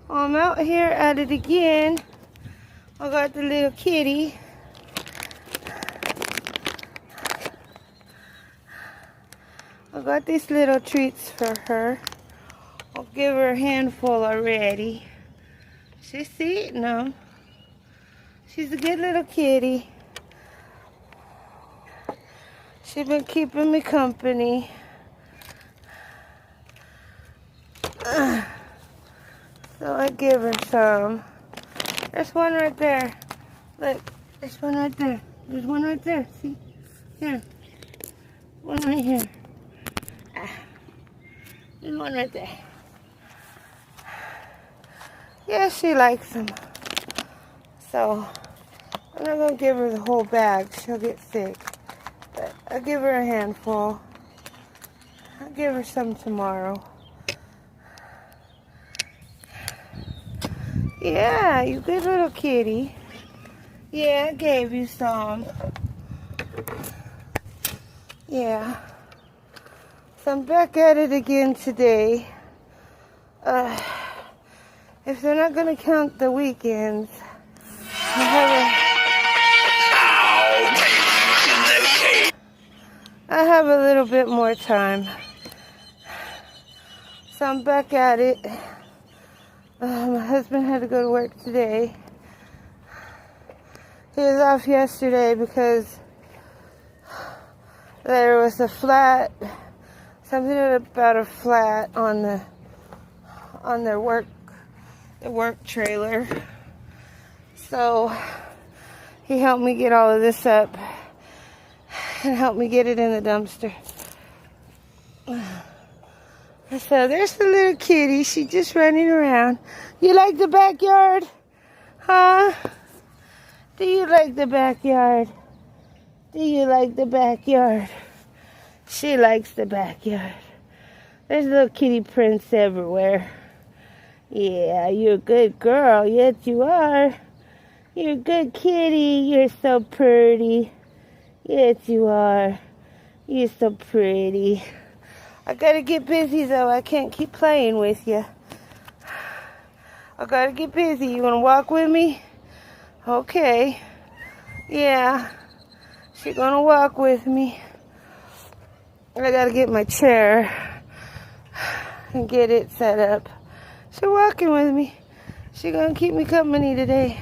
I'm out here at it again. I got the little kitty. I got these little treats for her. I'll give her a handful already. She's eating them. She's a good little kitty. She's been keeping me company. So I give her some. There's one right there. Look, there's one right there. There's one right there. See? Here. One right here. There's one right there. Yeah, she likes them. So, I'm not going to give her the whole bag. She'll get sick. But I'll give her a handful. I'll give her some tomorrow. Yeah, you good little kitty. Yeah, I gave you some. Yeah. So I'm back at it again today. If they're not going to count the weekends, I have a little bit more time. So I'm back at it. My husband had to go to work today. He was off yesterday because there was a flat, something about a flat on their work trailer. So he helped me get all of this up and helped me get it in the dumpster. So there's the little kitty. She's just running around. You like the backyard? Huh? Do you like the backyard? Do you like the backyard? She likes the backyard. There's little kitty prints everywhere. Yeah, you're a good girl. Yes, you are. You're a good kitty. You're so pretty. Yes, you are. You're so pretty. I gotta get busy though. I can't keep playing with you. I gotta get busy. You wanna walk with me? Okay. Yeah. She's gonna walk with me. I gotta get my chair and get it set up. She's walking with me. She's gonna keep me company today.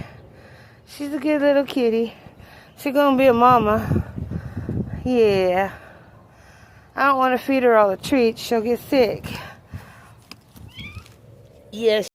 She's a good little kitty. She's gonna be a mama. Yeah. I don't want to feed her all the treats. She'll get sick. Yes.